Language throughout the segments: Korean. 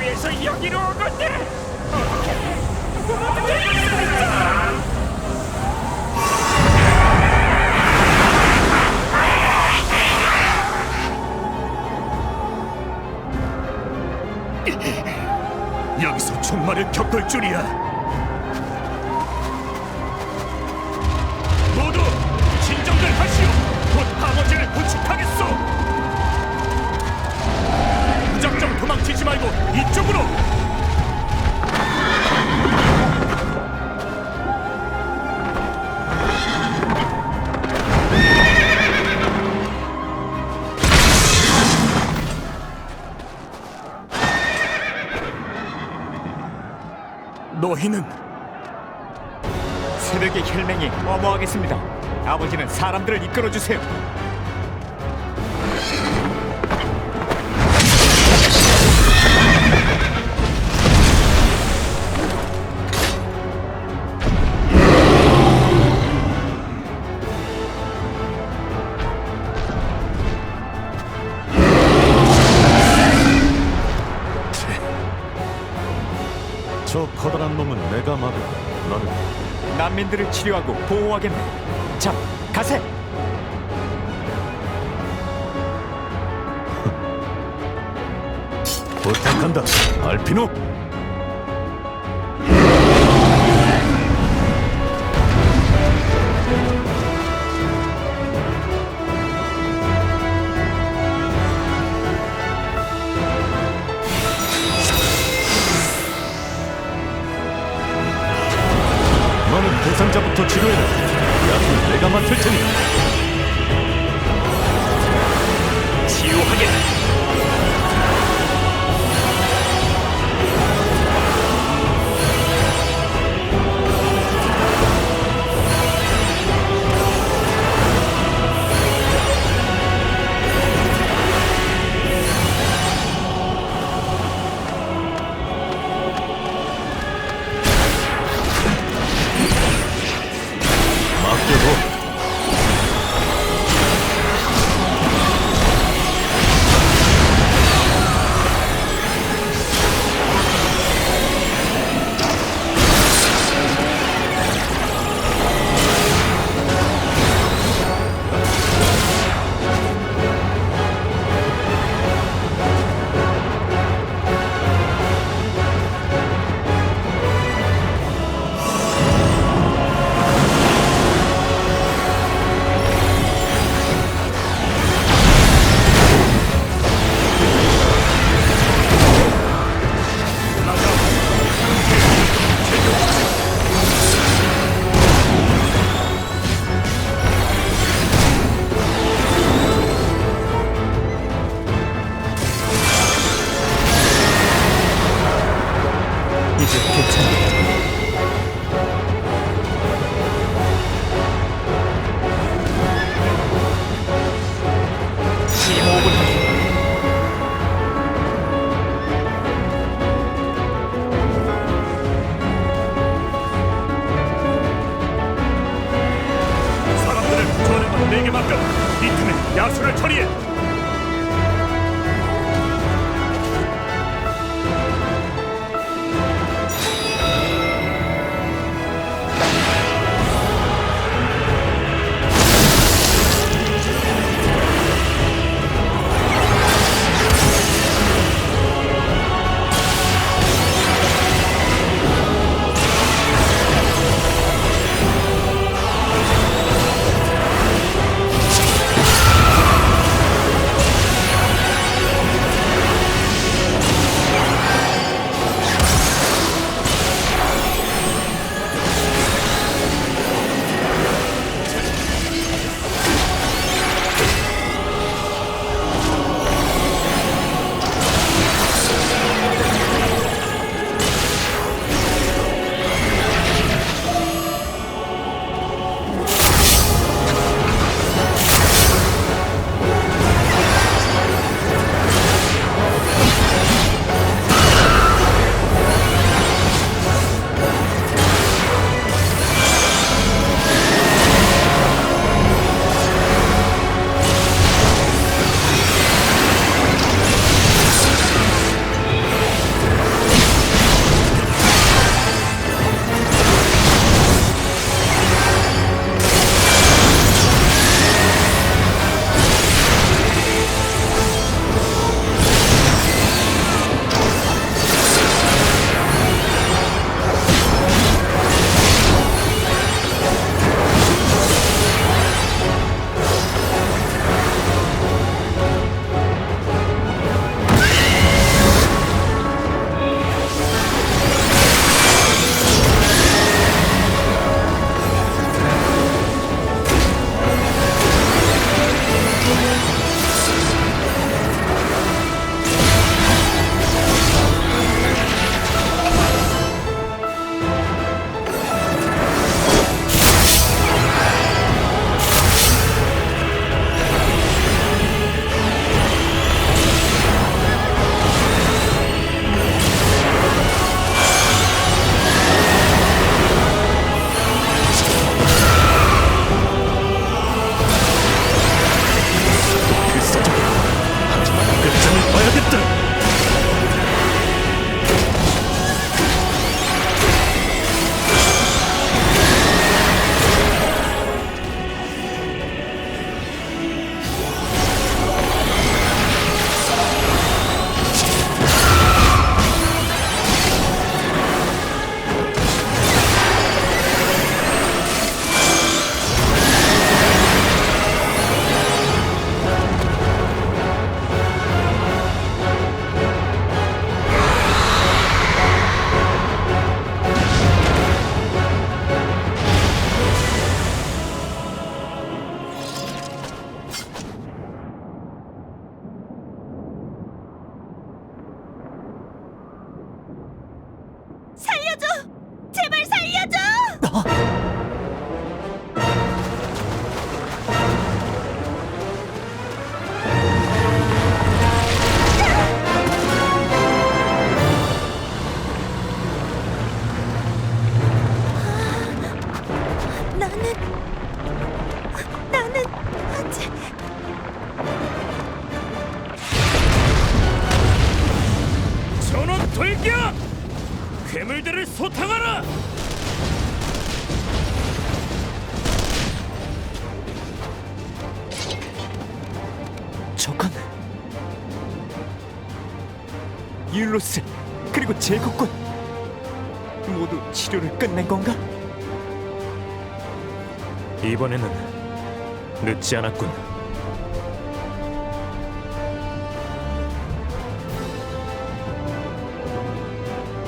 위해서 여기로 온 건데 어떻게 이럴 수 있어? 여기서 종말을 겪을 줄이야. 모두 진정들 하시오. 곧 방어제를 구축하겠소. 무작정 도망치지 말고 이쪽으로. 너희는 새벽의 혈맹이 어머하겠습니다. 아버지는 사람들을 이끌어주세요. 저 커다란 놈은 내가 막아. 너는 난민들을 치료하고 보호하겠네. 자, 가세! 부탁한다, 알피노. 너는 대상자부터 치료해라. 약은 내가 맡을 테니. 치유하게. 맡겨둬. 괴물들을 소탕하라! 저건 율로스 그리고 제국군 모두 치료를 끝낸 건가? 이번에는 늦지 않았군.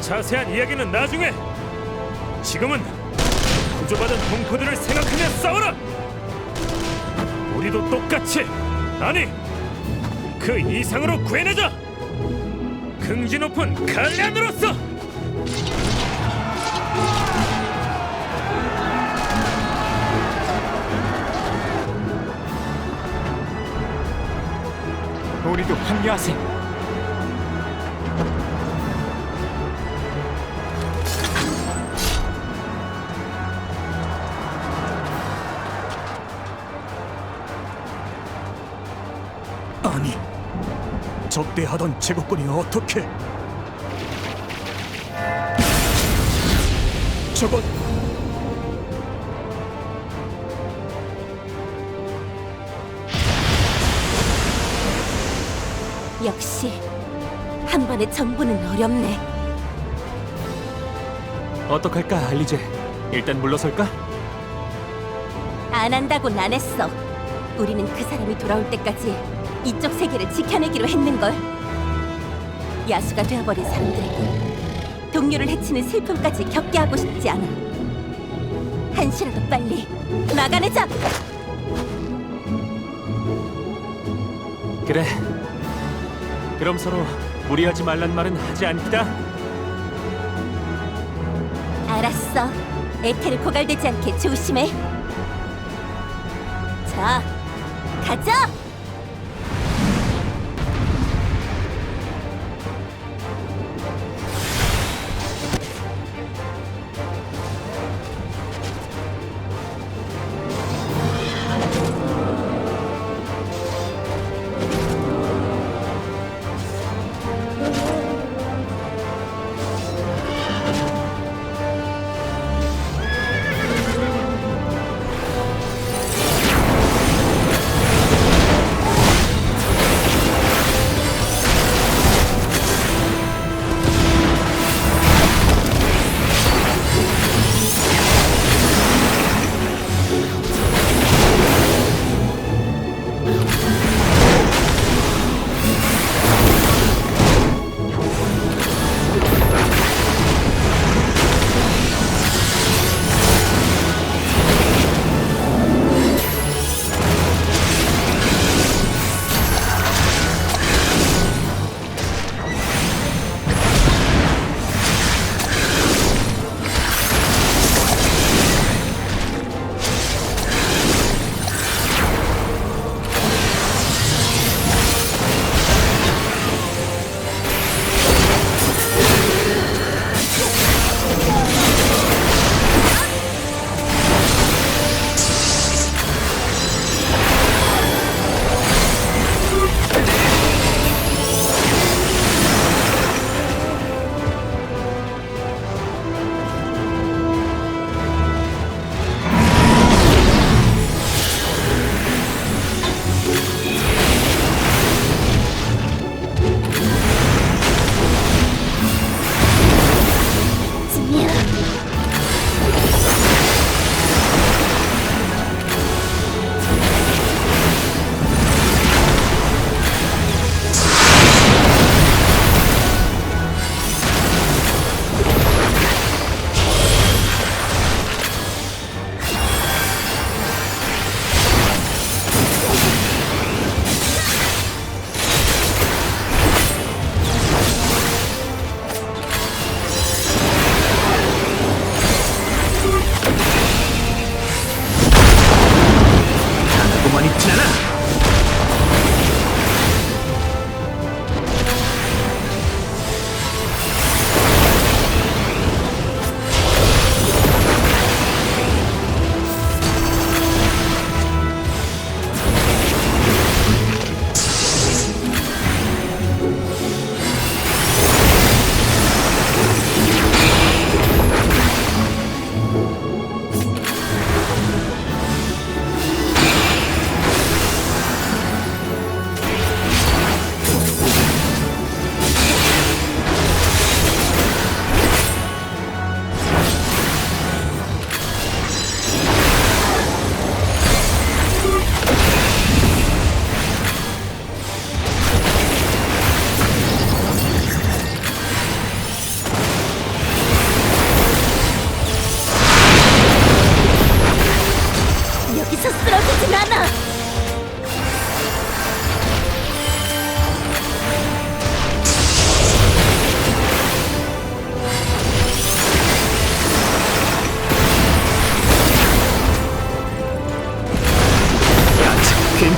자세한 이야기는 나중에. 지금은 구조받은 공포들을 생각하며 싸워라. 우리도 똑같이, 아니 그 이상으로 구해내자. 긍지 높은 갈레안으로서. 우리도 합류하세. 아니, 적대하던 제국군이 어떻게? 저건 역시 한 번에 전부는 어렵네. 어떡할까, 알리제? 일단 물러설까? 안 한다고는 안 했어. 우리는 그 사람이 돌아올 때까지 이쪽 세계를 지켜내기로 했는걸. 야수가 되어버린 사람들에게 동료를 해치는 슬픔까지 겪게 하고 싶지 않아. 한시라도 빨리 막아내자! 그래. 그럼 서로 무리하지 말란 말은 하지 않기다. 알았어. 에테르 고갈되지 않게 조심해. 자, 가자!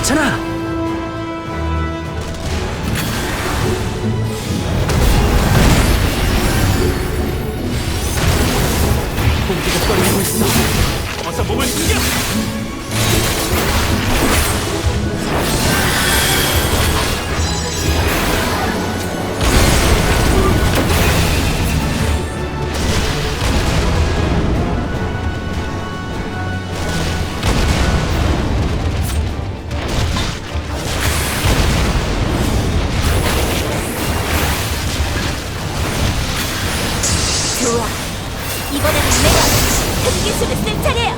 괜찮아. 공기가 떨리고 있어. 어서 몸을 숨겨. 좋아. 이번에는 내가 흑기술을 쓸 차례야.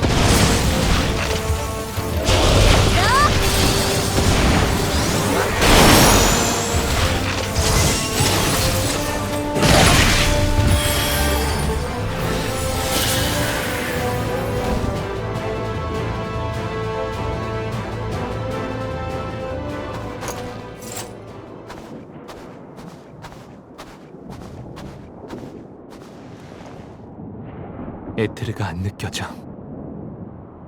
에테르가 안 느껴져.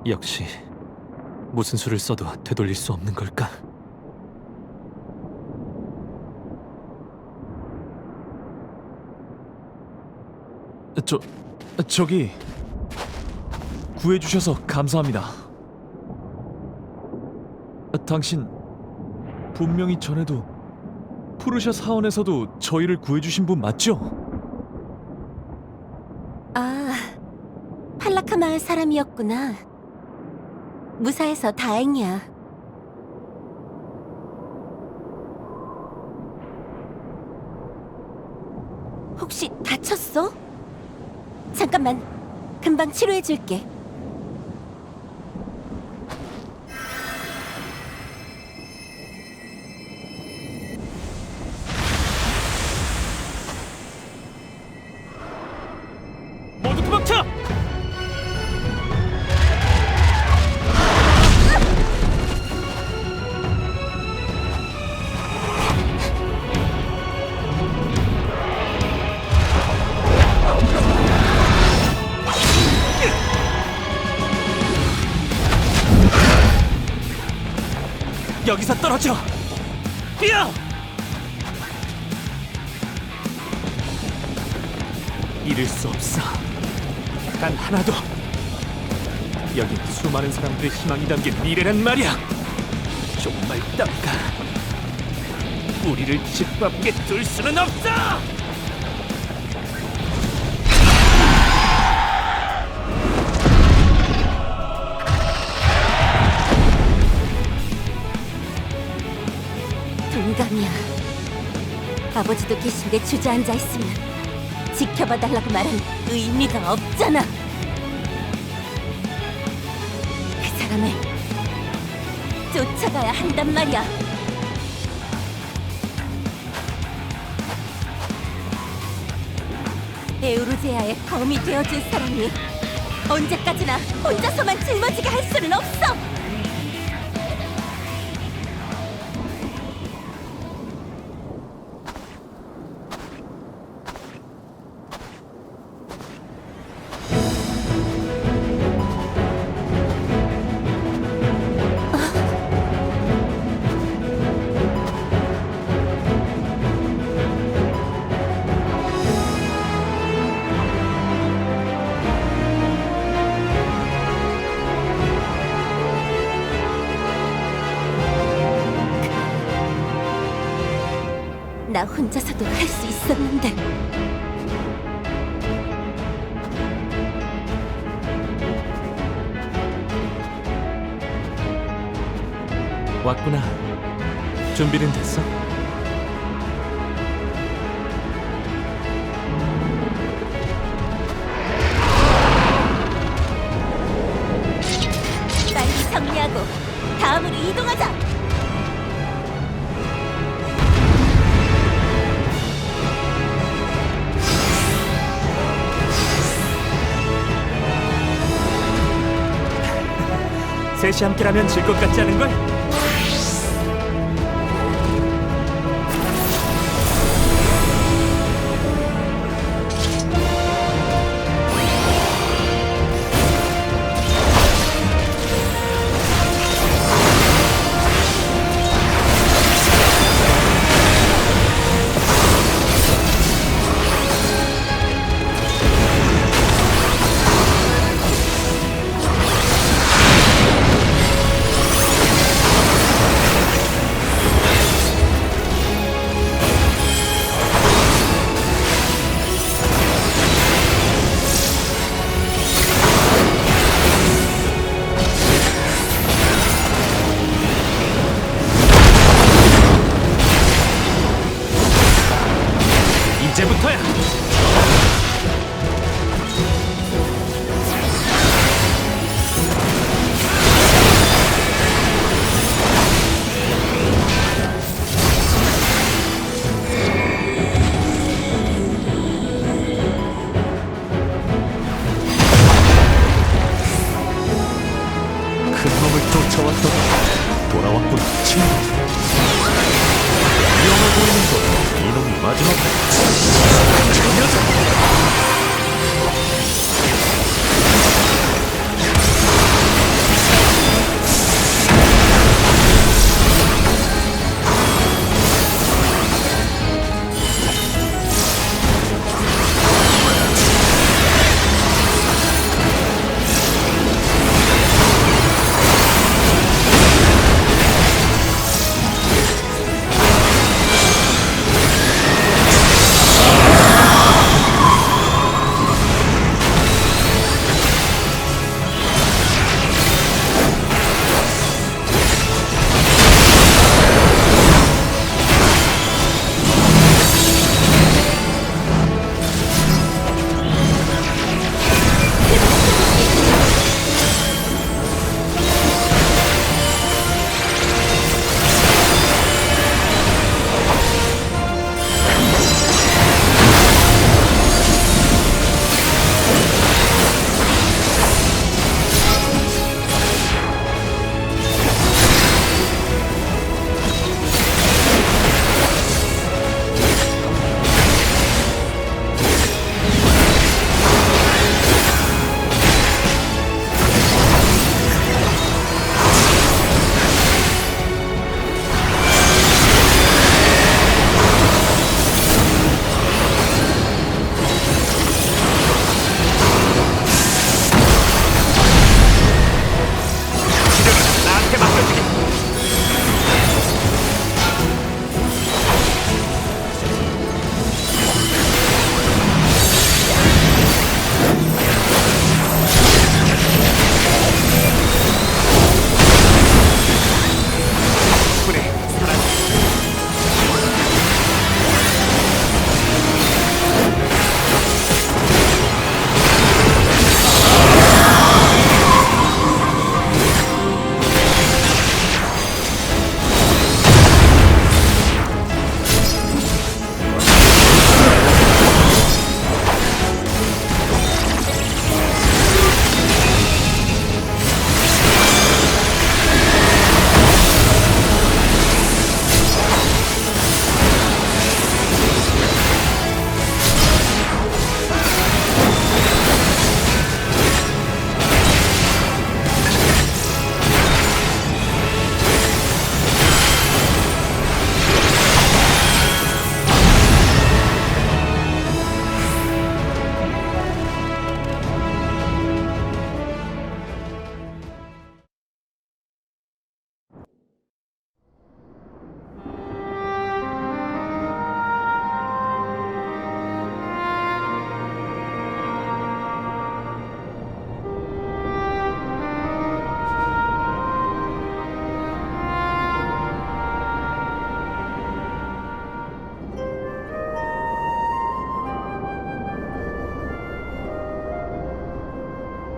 역시 무슨 수를 써도 되돌릴 수 없는 걸까? 저기 구해주셔서 감사합니다. 당신 분명히 전에도 푸르샤 사원에서도 저희를 구해주신 분 맞죠? 아, 팔라카 마을 사람이었구나. 무사해서 다행이야. 혹시 다쳤어? 잠깐만, 금방 치료해줄게. 모두 도망쳐! 여기서 떨어져. 뛰어! 잃을 수 없어. 단 하나도. 여긴 수많은 사람들의 희망이 담긴 미래란 말이야. 정말 딱가. 우리를 짓밟게 둘 수는 없어. 동감이야. 아버지도 계신데 주저앉아 있으면 지켜봐달라고 말한 의미가 없잖아. 그 사람을 쫓아가야 한단 말이야. 에우르제아의 검이 되어줄 사람이 언제까지나 혼자서만 짊어지게 할 수는 없어. 나 혼자서도 할 수 있었는데. 왔구나. 준비는 됐어? 빨리 정리하고 다음으로 이동하자. 셋이 함께라면 질 것 같지 않은걸? 이제부터야. 큰 놈을 쫓아왔더니 돌아왔군 친구. 위험해 보이는 건 이놈이 마지막이다. 저 녀석!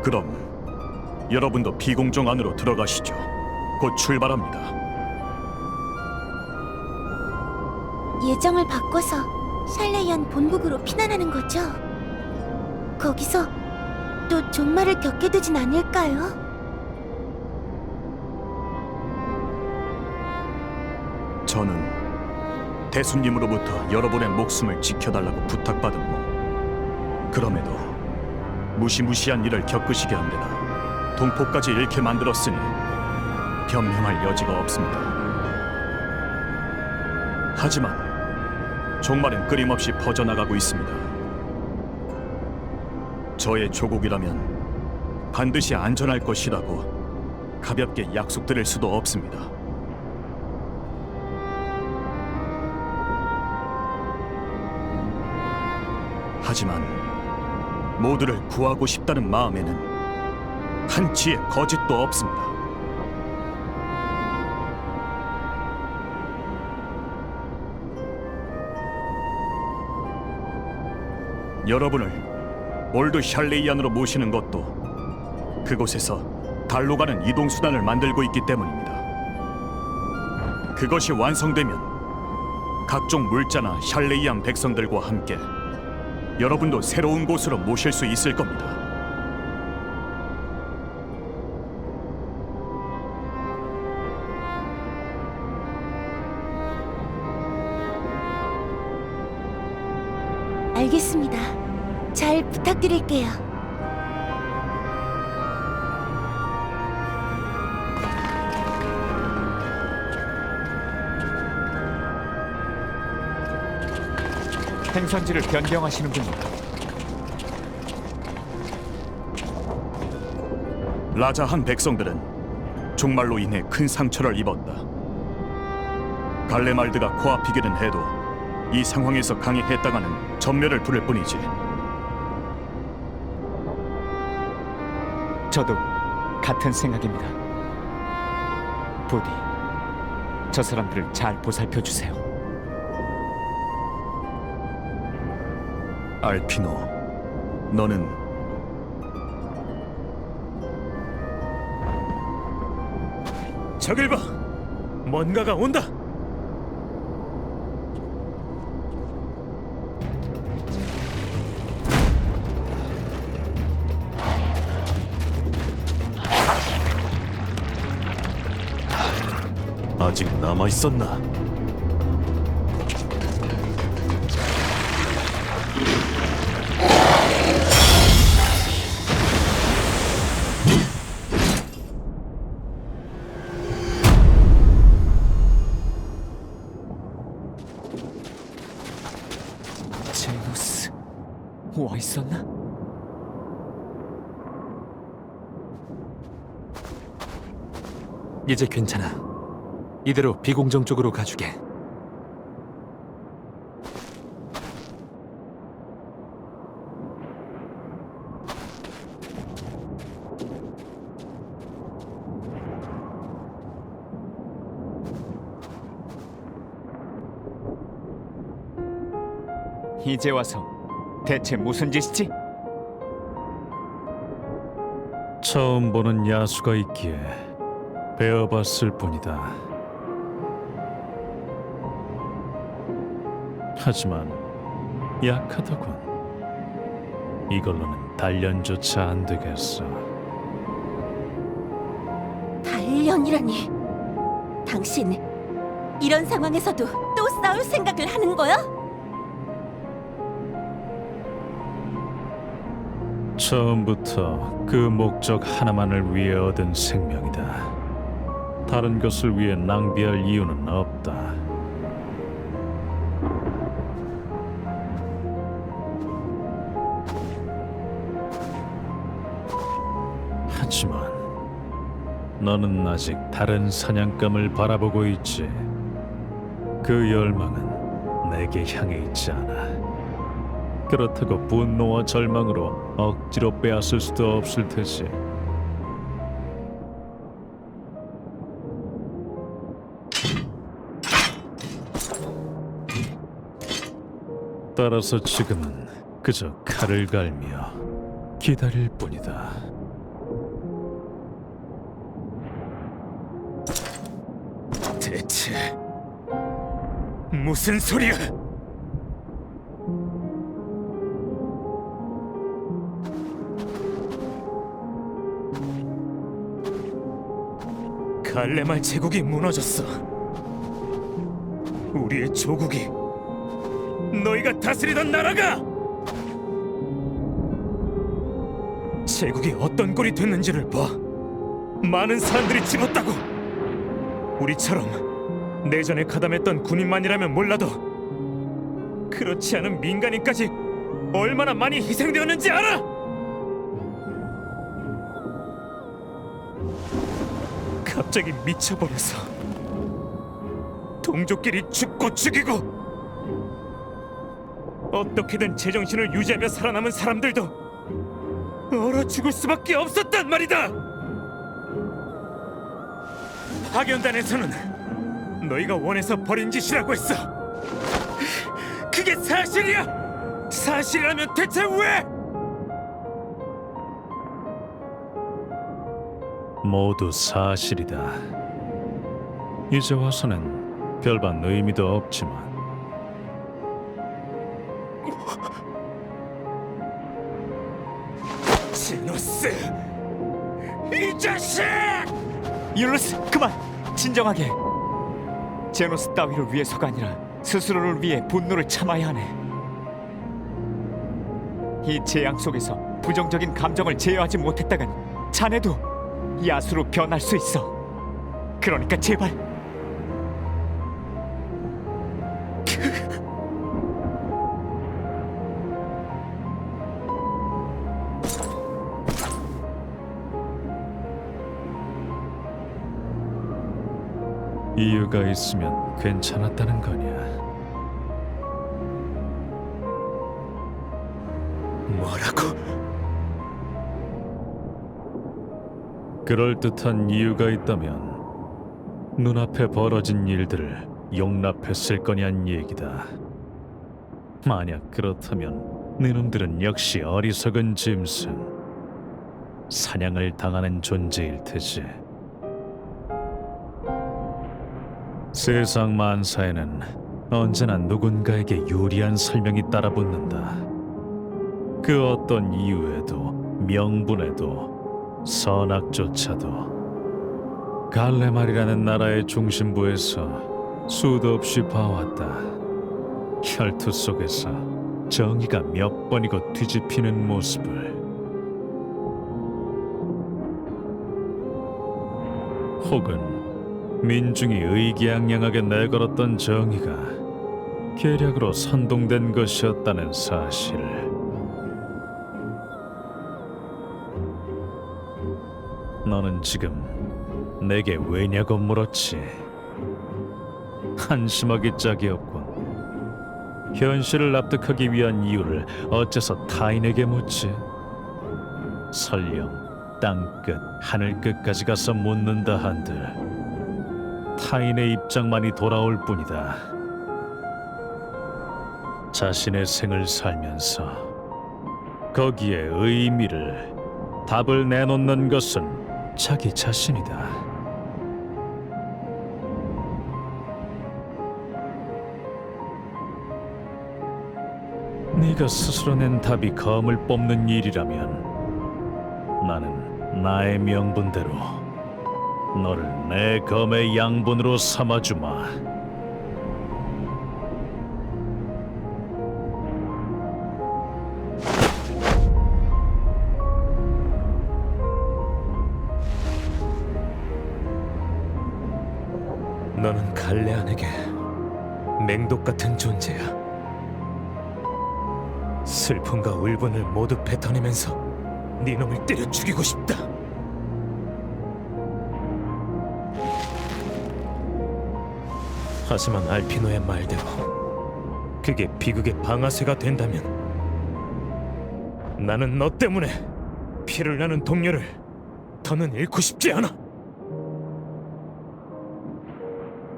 그럼 여러분도 비공정 안으로 들어가시죠. 곧 출발합니다. 예정을 바꿔서 샬레이안 본국으로 피난하는 거죠? 거기서 또 종말을 겪게 되진 않을까요? 저는 대수님으로부터 여러분의 목숨을 지켜달라고 부탁받은 몸. 그럼에도 무시무시한 일을 겪으시게 한 데다 동포까지 잃게 만들었으니 변명할 여지가 없습니다. 하지만 종말은 끊임없이 퍼져나가고 있습니다. 저의 조국이라면 반드시 안전할 것이라고 가볍게 약속드릴 수도 없습니다. 하지만 모두를 구하고 싶다는 마음에는 한치의 거짓도 없습니다. 여러분을 올드 샬레이안으로 모시는 것도 그곳에서 달로 가는 이동 수단을 만들고 있기 때문입니다. 그것이 완성되면 각종 물자나 샬레이안 백성들과 함께 여러분도 새로운 곳으로 모실 수 있을 겁니다. 알겠습니다. 잘 부탁드릴게요. 행선지를 변경하시는군요. 라자한 백성들은 종말로 인해 큰 상처를 입었다. 갈레말드가 코앞이기는 해도 이 상황에서 강행했다가는 전멸을 부를 뿐이지. 저도 같은 생각입니다. 부디 저 사람들을 잘 보살펴 주세요. 알피노, 너는 저길 봐. 뭔가가 온다. 아직 남아 있었나? 제노스 와 있었나? 이제 괜찮아. 이대로 비공정 쪽으로 가주게. 이제 와서 대체 무슨 짓이지? 처음 보는 야수가 있기에 배워봤을 뿐이다. 하지만 약하더군. 이걸로는 단련조차 안 되겠어. 단련이라니. 당신 이런 상황에서도 또 싸울 생각을 하는 거야? 처음부터 그 목적 하나만을 위해 얻은 생명이다. 다른 것을 위해 낭비할 이유는 없다. 하지만 너는 아직 다른 사냥감을 바라보고 있지. 그 열망은 내게 향해 있지 않아. 그렇다고 분노와 절망으로 억지로 빼앗을 수도 없을 테지. 따라서 지금은 그저 칼을 갈며 기다릴 뿐이다. 대체 무슨 소리야? 갈레말 제국이 무너졌어. 우리의 조국이, 너희가 다스리던 나라가 제국이 어떤 꼴이 됐는지를 봐. 많은 사람들이 집었다고. 우리처럼 내전에 가담했던 군인만이라면 몰라도 그렇지 않은 민간인까지 얼마나 많이 희생되었는지 알아? 갑자기 미쳐버려서 동족끼리 죽고 죽이고, 어떻게든 제정신을 유지하며 살아남은 사람들도 얼어 죽을 수밖에 없었단 말이다. 파견단에서는 너희가 원해서 벌인 짓이라고 했어. 그게 사실이야. 사실이라면 대체 왜? 모두 사실이다. 이제 와서는 별반 의미도 없지만 제노스, 이 자식! 율루스, 그만! 진정하게! 제노스 따위를 위해서가 아니라 스스로를 위해 분노를 참아야 하네. 이 재앙 속에서 부정적인 감정을 제어하지 못했다간 자네도 야수로 변할 수 있어. 그러니까 제발. 이유가 있으면 괜찮았다는 거냐? 뭐라고? 그럴듯한 이유가 있다면 눈앞에 벌어진 일들을 용납했을 거냐는 얘기다. 만약 그렇다면 네놈들은 역시 어리석은 짐승, 사냥을 당하는 존재일 테지. 세상 만사에는 언제나 누군가에게 유리한 설명이 따라붙는다. 그 어떤 이유에도 명분에도 선악조차도 갈레말이라는 나라의 중심부에서 수도 없이 봐왔다. 혈투 속에서 정의가 몇 번이고 뒤집히는 모습을. 혹은 민중이 의기양양하게 내걸었던 정의가 계략으로 선동된 것이었다는 사실을. 너는 지금 내게 왜냐고 물었지. 한심하기 짝이 없군. 현실을 납득하기 위한 이유를 어째서 타인에게 묻지? 설령 땅끝 하늘 끝까지 가서 묻는다 한들 타인의 입장만이 돌아올 뿐이다. 자신의 생을 살면서 거기에 의미를, 답을 내놓는 것은 자기 자신이다. 네가 스스로 낸 답이 검을 뽑는 일이라면 나는 나의 명분대로 너를 내 검의 양분으로 삼아주마. 너는 갈레안에게 맹독 같은 존재야. 슬픔과 울분을 모두 뱉어내면서 네 놈을 때려 죽이고 싶다. 하지만 알피노의 말대로 그게 비극의 방아쇠가 된다면 나는 너 때문에 피를 나는 동료를 더는 잃고 싶지 않아.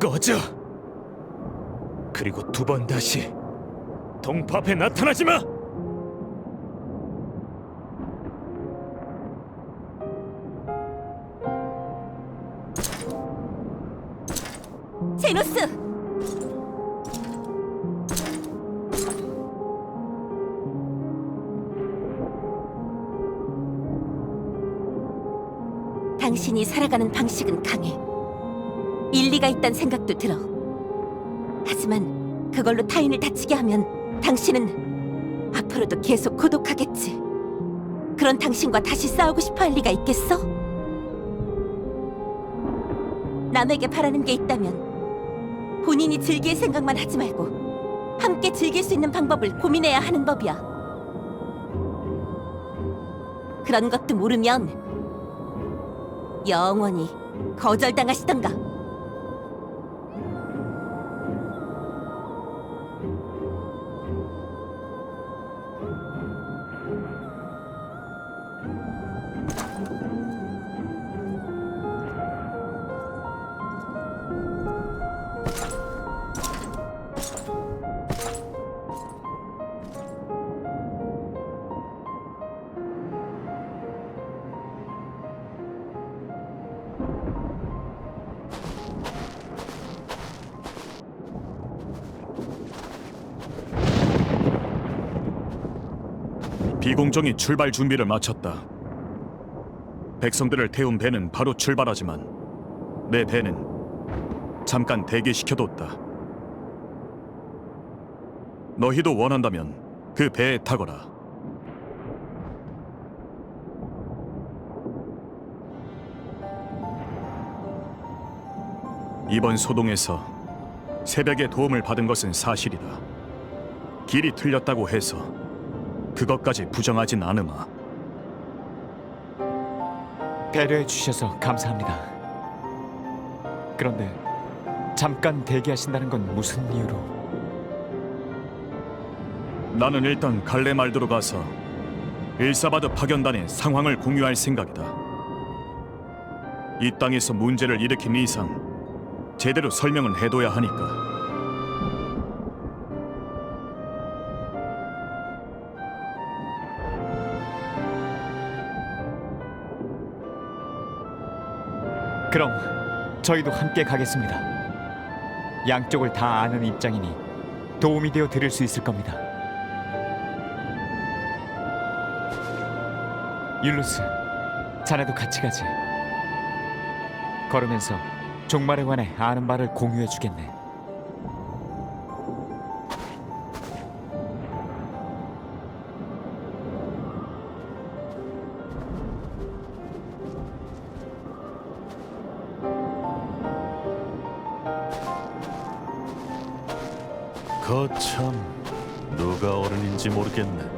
꺼져. 그리고 두 번 다시 동파 앞에 나타나지 마. 제노스! 당신이 살아가는 방식은 강해. 일리가 있단 생각도 들어. 하지만 그걸로 타인을 다치게 하면 당신은 앞으로도 계속 고독하겠지. 그런 당신과 다시 싸우고 싶어 할 리가 있겠어? 남에게 바라는 게 있다면 본인이 즐길 생각만 하지 말고 함께 즐길 수 있는 방법을 고민해야 하는 법이야. 그런 것도 모르면 영원히 거절당하시던가. 비공정이 출발 준비를 마쳤다. 백성들을 태운 배는 바로 출발하지만 내 배는 잠깐 대기시켜뒀다. 너희도 원한다면 그 배에 타거라. 이번 소동에서 새벽의 도움을 받은 것은 사실이다. 길이 틀렸다고 해서 그것까지 부정하진 않으마. 배려해 주셔서 감사합니다. 그런데 잠깐 대기하신다는 건 무슨 이유로? 나는 일단 갈레말도로 가서 일사바드 파견단의 상황을 공유할 생각이다. 이 땅에서 문제를 일으킨 이상 제대로 설명은 해둬야 하니까. 그럼 저희도 함께 가겠습니다. 양쪽을 다 아는 입장이니 도움이 되어 드릴 수 있을 겁니다. 율루스, 자네도 같이 가지. 걸으면서 종말에 관해 아는 바를 공유해 주겠네. 거참, 누가 어른인지 모르겠네.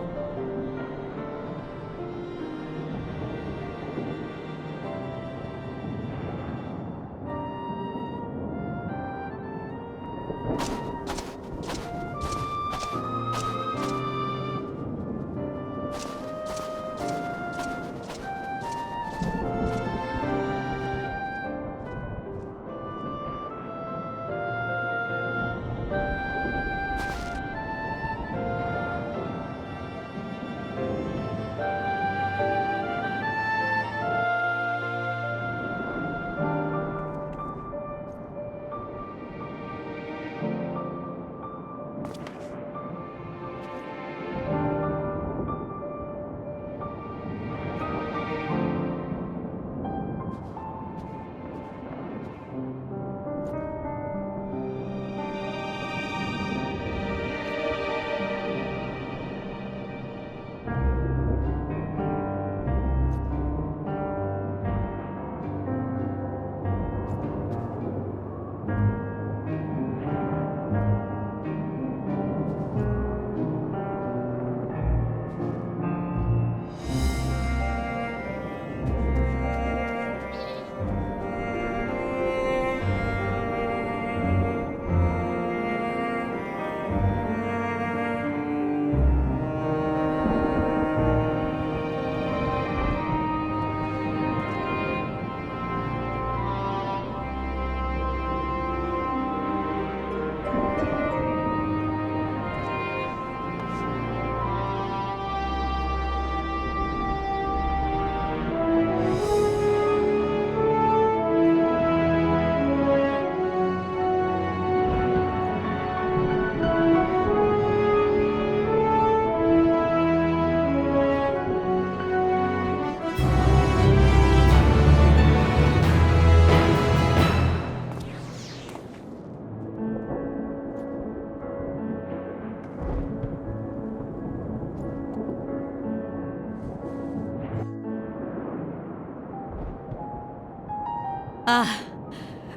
아,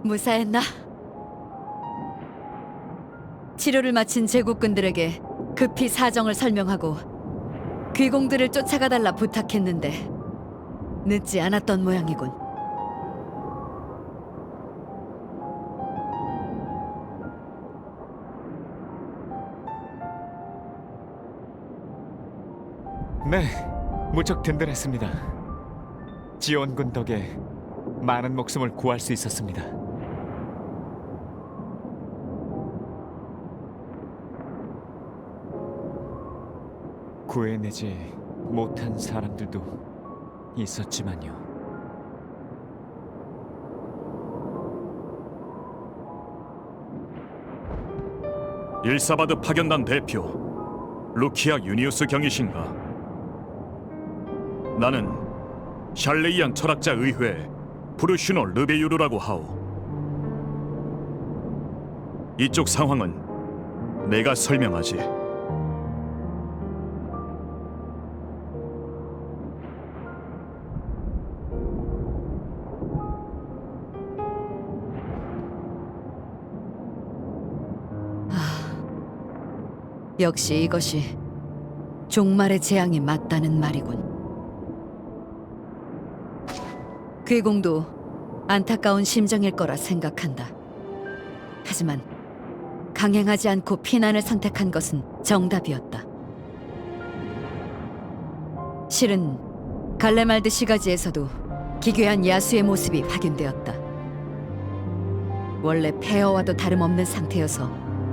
무사했나? 치료를 마친 제국군들에게 급히 사정을 설명하고 귀공들을 쫓아가달라 부탁했는데 늦지 않았던 모양이군. 네, 무척 든든했습니다. 지원군 덕에 많은 목숨을 구할 수 있었습니다. 구해내지 못한 사람들도 있었지만요. 일사바드 파견단 대표 루키아 유니우스 경이신가? 나는 샬레이안 철학자 의회 브루슈노 르베유르라고 하오. 이쪽 상황은 내가 설명하지. 역시 이것이 종말의 재앙이 맞다는 말이군. 괴공도 안타까운 심정일 거라 생각한다. 하지만 강행하지 않고 피난을 선택한 것은 정답이었다. 실은 갈레말드 시가지에서도 기괴한 야수의 모습이 확인되었다. 원래 폐허와도 다름없는 상태여서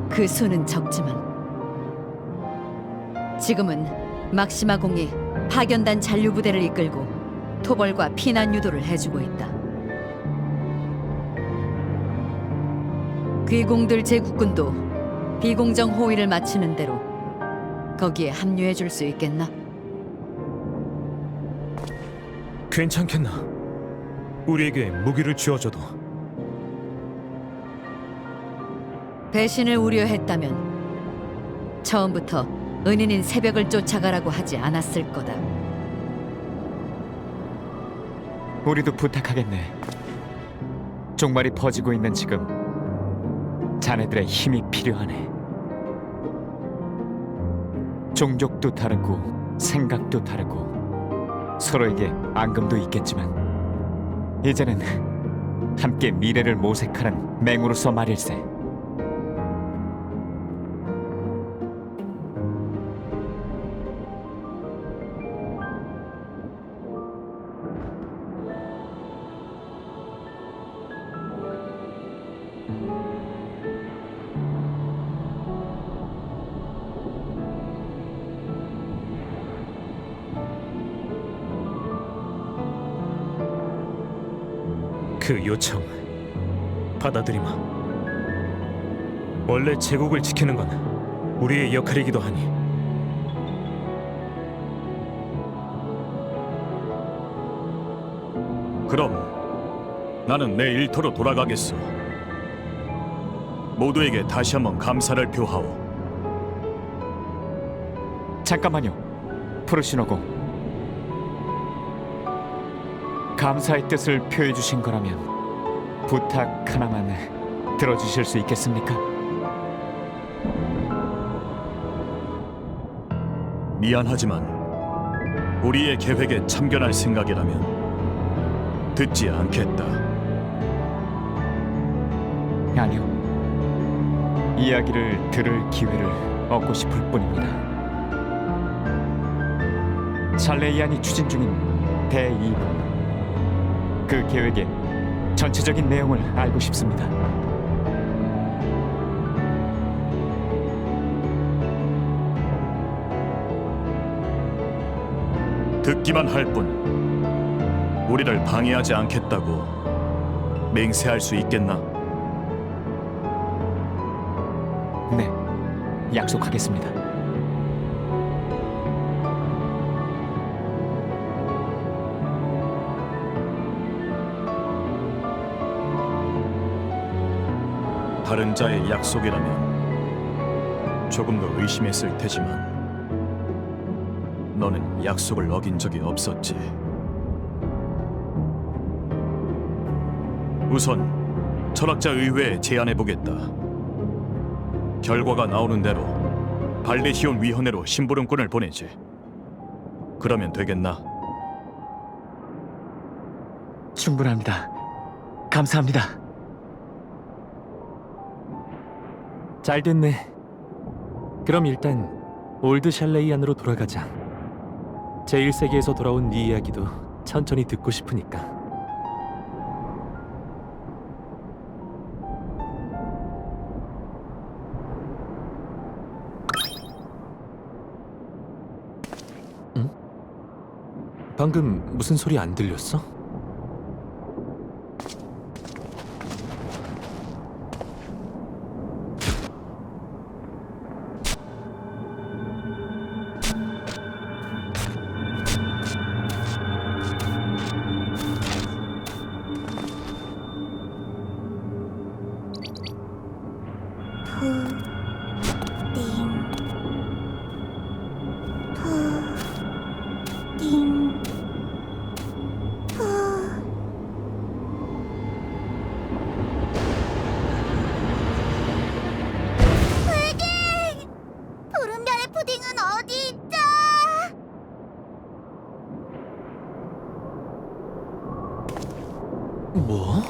그 수는 적지만 지금은 막시마 공이 파견단 잔류 부대를 이끌고 토벌과 피난 유도를 해주고 있다. 귀공들 제국군도 비공정 호위를 마치는 대로 거기에 합류해 줄 수 있겠나? 괜찮겠나? 우리에게 무기를 쥐어줘도. 배신을 우려했다면 처음부터 은인인 새벽을 쫓아가라고 하지 않았을 거다. 우리도 부탁하겠네. 종말이 퍼지고 있는 지금 자네들의 힘이 필요하네. 종족도 다르고 생각도 다르고 서로에게 앙금도 있겠지만 이제는 함께 미래를 모색하는 맹으로서 말일세. 그 요청 받아들이마. 원래 제국을 지키는 건 우리의 역할이기도 하니. 그럼 나는 내 일터로 돌아가겠소. 모두에게 다시 한번 감사를 표하오. 잠깐만요, 프루시노고. 감사의 뜻을 표해 주신 거라면 부탁 하나만 들어주실 수 있겠습니까? 미안하지만 우리의 계획에 참견할 생각이라면 듣지 않겠다. 아니요, 이야기를 들을 기회를 얻고 싶을 뿐입니다. 샬레이안이 추진 중인 대2부, 그 계획의 전체적인 내용을 알고 싶습니다. 듣기만 할 뿐 우리를 방해하지 않겠다고 맹세할 수 있겠나? 네, 약속하겠습니다. 다른 자의 약속이라면 조금 더 의심했을 테지만 너는 약속을 어긴 적이 없었지. 우선 철학자 의회에 제안해보겠다. 결과가 나오는 대로 발레시온 위원회로 심부름꾼을 보내지. 그러면 되겠나? 충분합니다. 감사합니다. 잘 됐네. 그럼 일단 올드 샬레이안으로 돌아가자. 제1세기에서 돌아온 네 이야기도 천천히 듣고 싶으니까. 응? 방금 무슨 소리 안 들렸어? 푸딩은 어디 있죠? 뭐?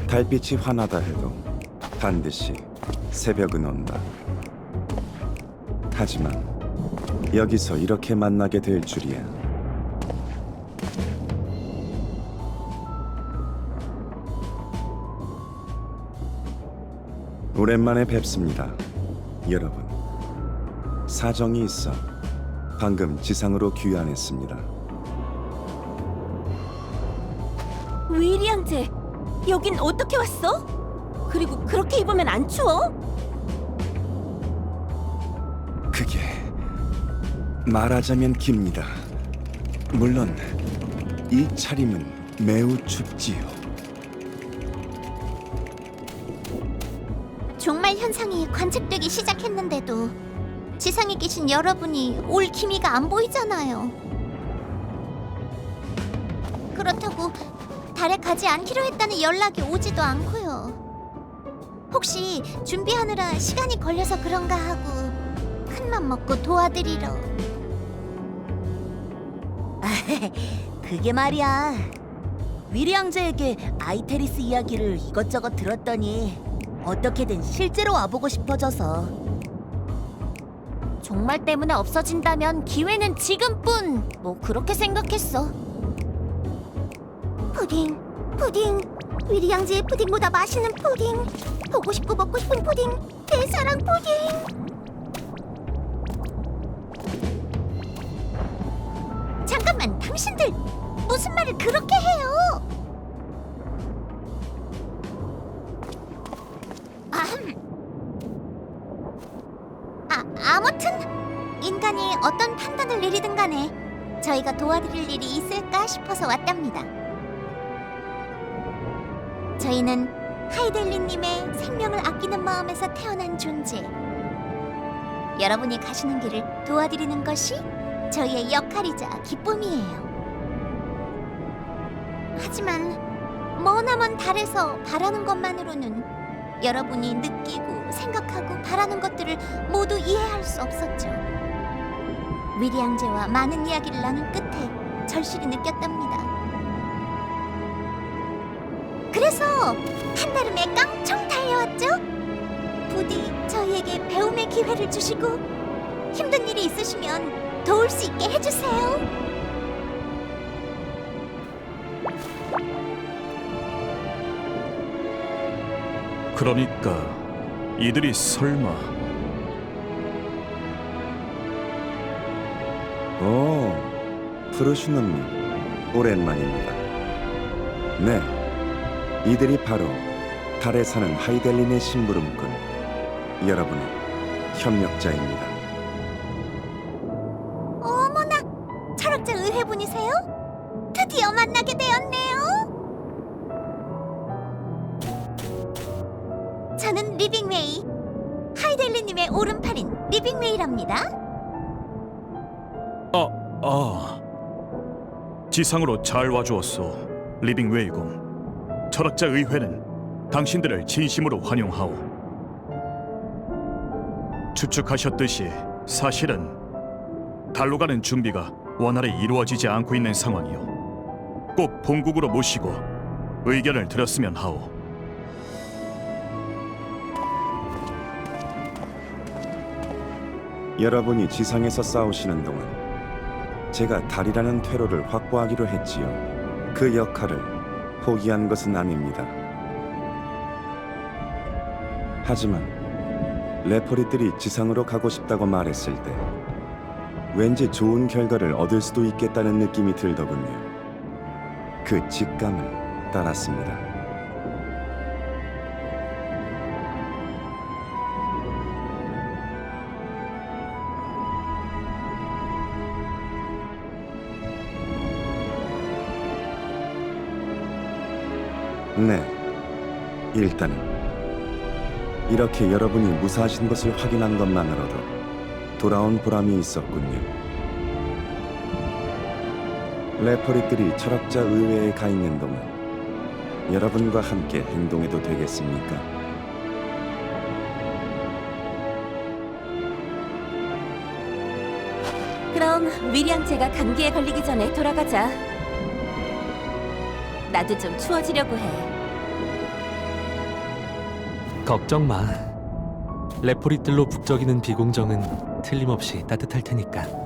달빛이 환하다 해도 반드시 새벽은 온다. 하지만 여기서 이렇게 만나게 될 줄이야. 오랜만에 뵙습니다, 여러분. 사정이 있어 방금 지상으로 귀환했습니다. 위리 형제, 여긴 어떻게 왔어? 그리고 그렇게 입으면 안 추워? 그게 말하자면 깁니다. 물론 이 차림은 매우 춥지요. 종말 현상이 관측되기 시작했는데도 지상에 계신 여러분이 올 기미가 안 보이잖아요. 그렇다고 달에 가지 않기로 했다는 연락이 오지도 않고요. 혹시 준비하느라 시간이 걸려서 그런가 하고 큰맘 먹고 도와드리러. 그게 말이야. 위리 형제에게 아이테리스 이야기를 이것저것 들었더니 어떻게든 실제로 와보고 싶어져서. 종말 때문에 없어진다면 기회는 지금뿐. 뭐 그렇게 생각했어. 푸딩, 푸딩. 위리 양제의 푸딩보다 맛있는 푸딩. 보고 싶고 먹고 싶은 푸딩. 내 사랑 푸딩. 잠깐만, 당신들 무슨 말을 그렇게 해요? 아무튼 인간이 어떤 판단을 내리든 간에 저희가 도와드릴 일이 있을까 싶어서 왔답니다. 저희는 하이델리님의 생명을 아끼는 마음에서 태어난 존재. 여러분이 가시는 길을 도와드리는 것이 저희의 역할이자 기쁨이에요. 하지만 머나먼 달에서 바라는 것만으로는 여러분이 느끼고 생각하고 바라는 것들을 모두 이해할 수 없었죠. 위리 양제와 많은 이야기를 나눈 끝에 절실히 느꼈답니다. 그래서 한달음에 깡총 달려왔죠. 부디 저희에게 배움의 기회를 주시고 힘든 일이 있으시면 도울 수 있게 해주세요. 그러니까 이들이 설마 오, 프루시노님, 오랜만입니다. 네, 이들이 바로 달에 사는 하이델린의 심부름꾼, 여러분의 협력자입니다. 어머나, 철학자 의회분이세요? 드디어 만나게 되었네요. 저는 리빙웨이, 하이델리님의 오른팔인 리빙웨이랍니다. 지상으로 잘 와주었소, 리빙 웨이군. 철학자 의회는 당신들을 진심으로 환영하오. 추측하셨듯이 사실은 달로 가는 준비가 원활히 이루어지지 않고 있는 상황이오. 꼭 본국으로 모시고 의견을 드렸으면 하오. 여러분이 지상에서 싸우시는 동안 제가 달이라는 퇴로를 확보하기로 했지요. 그 역할을 포기한 것은 아닙니다. 하지만 레포리들이 지상으로 가고 싶다고 말했을 때 왠지 좋은 결과를 얻을 수도 있겠다는 느낌이 들더군요. 그 직감을 따랐습니다. 네, 일단은 이렇게 여러분이 무사하신 것을 확인한 것만으로도 돌아온 보람이 있었군요. 레퍼리들이 철학자 의회에 가 있는 동안 여러분과 함께 행동해도 되겠습니까? 그럼 위량제가 감기에 걸리기 전에 돌아가자. 나도 좀 추워지려고 해. 걱정 마. 레포리틀로 북적이는 비공정은 틀림없이 따뜻할 테니까.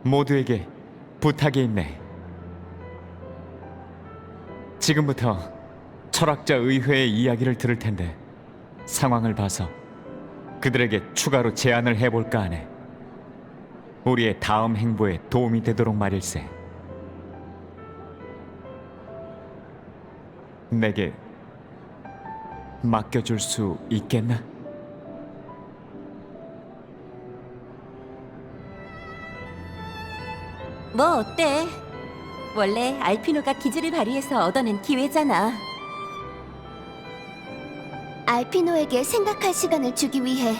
모두에게 부탁이 있네. 지금부터 철학자 의회의 이야기를 들을 텐데 상황을 봐서 그들에게 추가로 제안을 해볼까 하네. 우리의 다음 행보에 도움이 되도록 말일세. 내게 맡겨줄 수 있겠나? 뭐 어때? 원래 알피노가 기질을 발휘해서 얻어낸 기회잖아. 알피노에게 생각할 시간을 주기 위해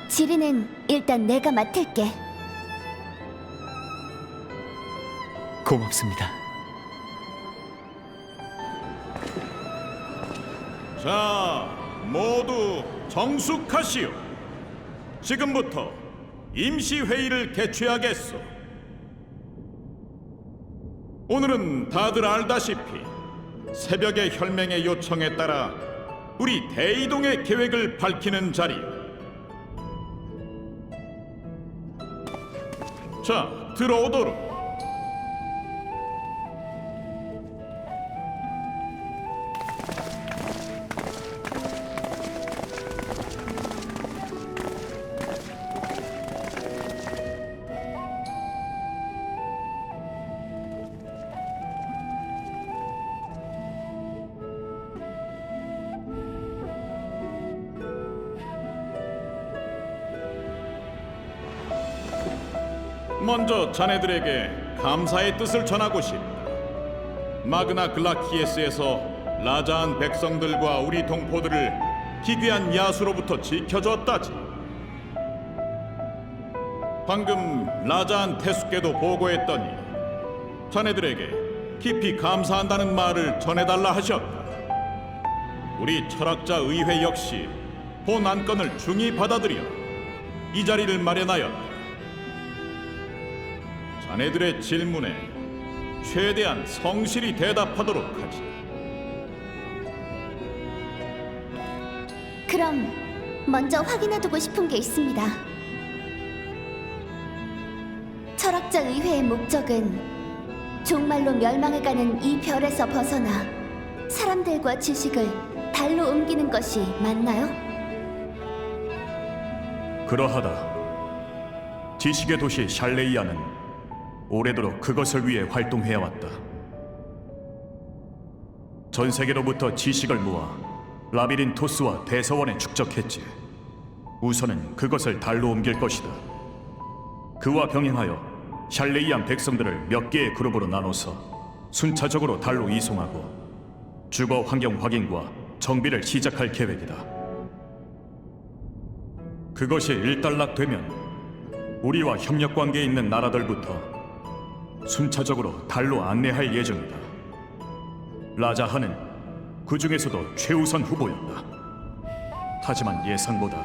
지리는 일단 내가 맡을게. 고맙습니다. 자, 모두 정숙하시오. 지금부터 임시회의를 개최하겠소. 오늘은 다들 알다시피 새벽의 혈맹의 요청에 따라 우리 대이동의 계획을 밝히는 자리요. 자, 들어오도록. 먼저 자네들에게 감사의 뜻을 전하고 싶다. 마그나 글라키에스에서 라자한 백성들과 우리 동포들을 기괴한 야수로부터 지켜줬다지. 방금 라자한 태수께도 보고했더니 자네들에게 깊이 감사한다는 말을 전해달라 하셨다. 우리 철학자 의회 역시 본 안건을 중히 받아들여 이 자리를 마련하였다. 자네들의 질문에 최대한 성실히 대답하도록 하지. 그럼 먼저 확인해두고 싶은 게 있습니다. 철학자 의회의 목적은 종말로 멸망해가는 이 별에서 벗어나 사람들과 지식을 달로 옮기는 것이 맞나요? 그러하다. 지식의 도시 샬레이아는 오래도록 그것을 위해 활동해왔다. 전 세계로부터 지식을 모아 라비린토스와 대서원에 축적했지. 우선은 그것을 달로 옮길 것이다. 그와 병행하여 샬레이안 백성들을 몇 개의 그룹으로 나눠서 순차적으로 달로 이송하고 주거 환경 확인과 정비를 시작할 계획이다. 그것이 일단락되면 우리와 협력 관계에 있는 나라들부터 순차적으로 달로 안내할 예정이다. 라자하는 그 중에서도 최우선 후보였다. 하지만 예상보다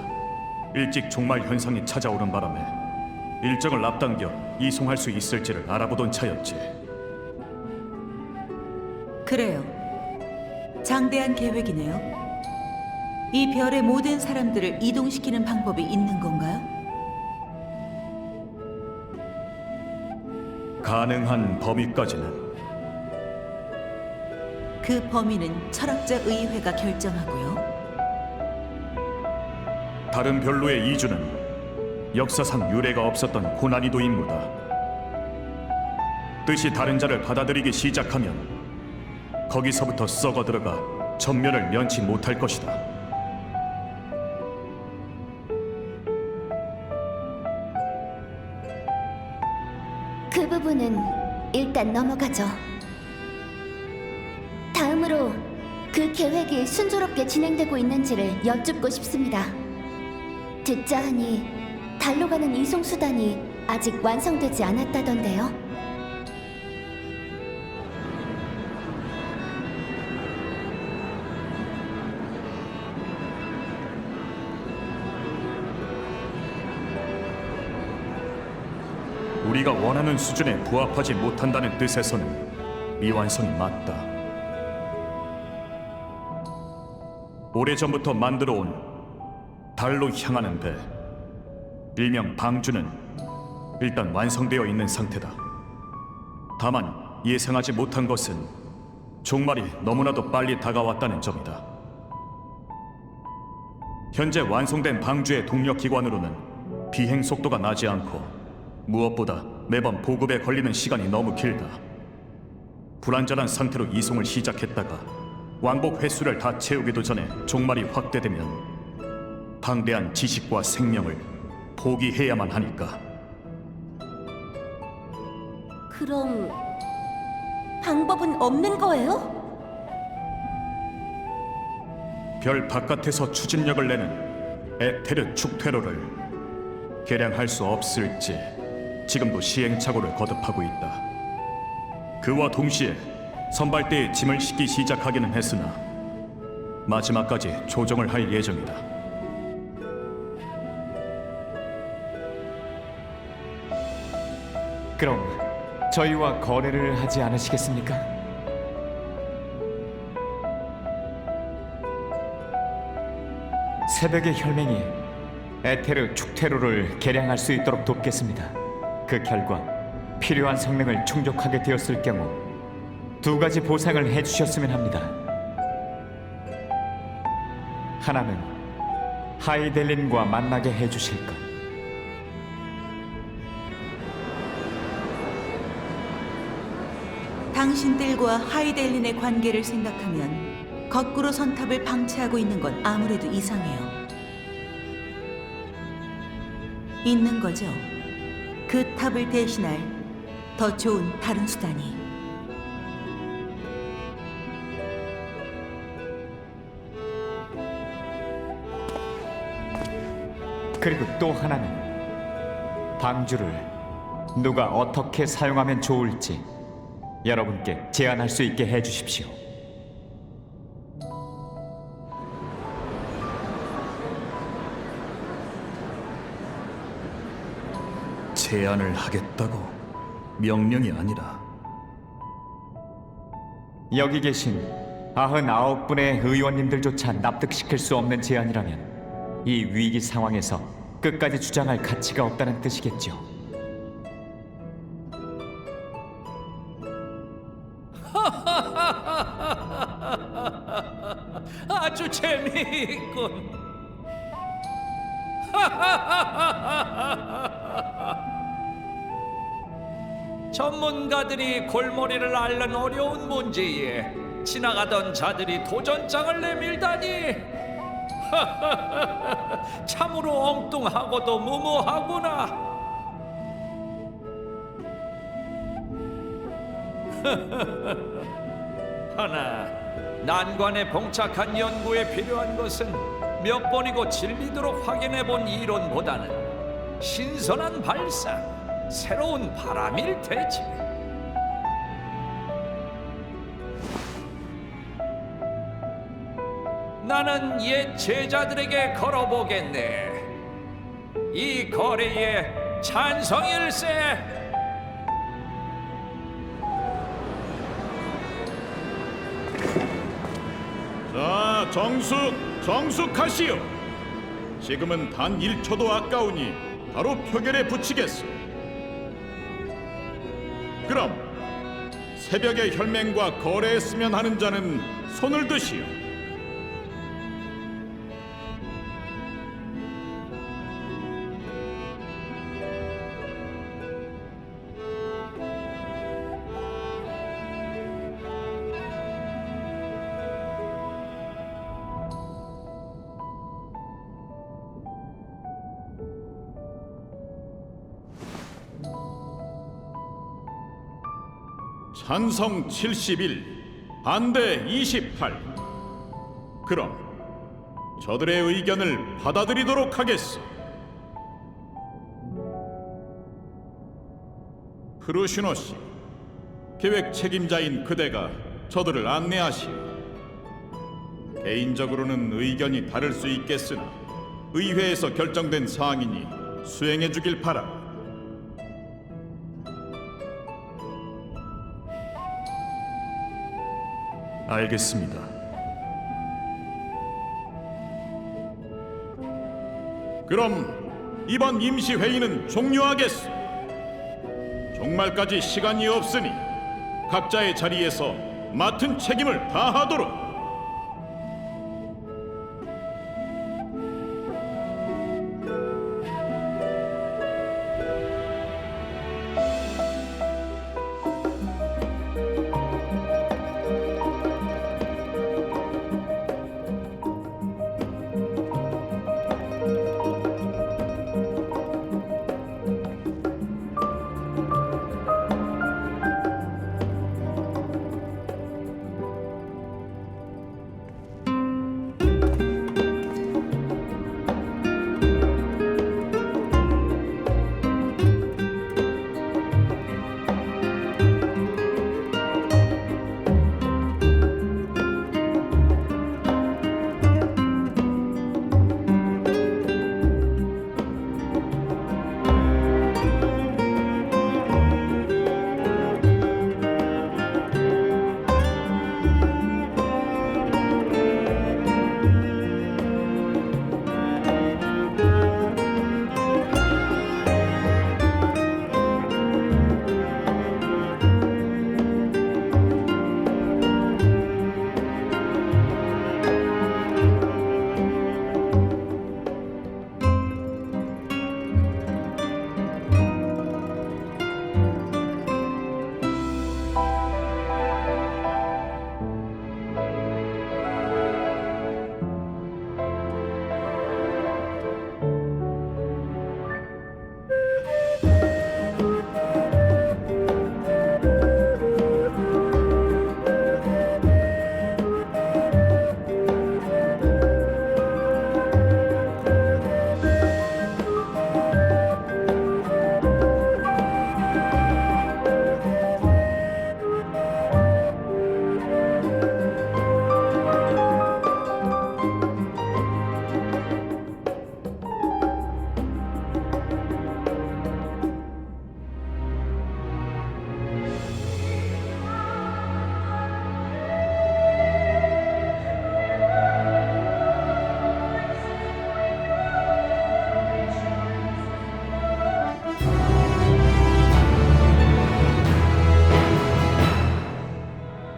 일찍 종말 현상이 찾아오는 바람에 일정을 앞당겨 이송할 수 있을지를 알아보던 차였지. 그래요. 장대한 계획이네요. 이 별의 모든 사람들을 이동시키는 방법이 있는 건가요? 가능한 범위까지는. 그 범위는 철학자 의회가 결정하고요. 다른 별로의 이주는 역사상 유례가 없었던 고난이도 임무다. 뜻이 다른 자를 받아들이기 시작하면 거기서부터 썩어 들어가 전면을 면치 못할 것이다. 그 부분은 일단 넘어가죠. 다음으로 그 계획이 순조롭게 진행되고 있는지를 여쭙고 싶습니다. 듣자 하니 달로 가는 이송 수단이 아직 완성되지 않았다던데요. 우리가 원하는 수준에 부합하지 못한다는 뜻에서는 미완성이 맞다. 오래전부터 만들어온 달로 향하는 배, 일명 방주는 일단 완성되어 있는 상태다. 다만 예상하지 못한 것은 종말이 너무나도 빨리 다가왔다는 점이다. 현재 완성된 방주의 동력 기관으로는 비행 속도가 나지 않고 무엇보다 매번 보급에 걸리는 시간이 너무 길다. 불안전한 상태로 이송을 시작했다가 왕복 횟수를 다 채우기도 전에 종말이 확대되면 방대한 지식과 생명을 포기해야만 하니까. 그럼 방법은 없는 거예요? 별 바깥에서 추진력을 내는 에테르 축퇴로를 개량할 수 없을지 지금도 시행착오를 거듭하고 있다. 그와 동시에 선발대에 짐을 싣기 시작하기는 했으나 마지막까지 조정을 할 예정이다. 그럼 저희와 거래를 하지 않으시겠습니까? 새벽의 혈맹이 에테르 축테로를 개량할 수 있도록 돕겠습니다. 그 결과 필요한 성능을 충족하게 되었을 경우 두 가지 보상을 해주셨으면 합니다. 하나는 하이델린과 만나게 해주실 것. 당신들과 하이델린의 관계를 생각하면 거꾸로 선탑을 방치하고 있는 건 아무래도 이상해요. 있는 거죠. 그 탑을 대신할 더 좋은 다른 수단이. 그리고 또 하나는 방주를 누가 어떻게 사용하면 좋을지 여러분께 제안할 수 있게 해주십시오. 제안을 하겠다고? 명령이 아니라. 여기 계신 99분의 의원님들조차 납득시킬 수 없는 제안이라면 이 위기 상황에서 끝까지 주장할 가치가 없다는 뜻이겠죠. 아주 재미있군. 전문가들이 골머리를 앓는 어려운 문제에 지나가던 자들이 도전장을 내밀다니. 참으로 엉뚱하고도 무모하구나. 하나, 난관에 봉착한 연구에 필요한 것은 몇 번이고 질리도록 확인해본 이론보다는 신선한 발상, 새로운 바람일 테지. 나는 옛 제자들에게 걸어보겠네. 이 거래에 찬성일세. 자, 정숙하시오. 지금은 단 1초도 아까우니 바로 표결에 붙이겠소. 그럼 새벽의 혈맹과 거래했으면 하는 자는 손을 드시오. 찬성 71, 반대 28. 그럼 저들의 의견을 받아들이도록 하겠소. 프루시노 씨, 계획 책임자인 그대가 저들을 안내하시오. 개인적으로는 의견이 다를 수 있겠으나 의회에서 결정된 사항이니 수행해 주길 바라. 알겠습니다. 그럼 이번 임시회의는 종료하겠소. 종말까지 시간이 없으니 각자의 자리에서 맡은 책임을 다하도록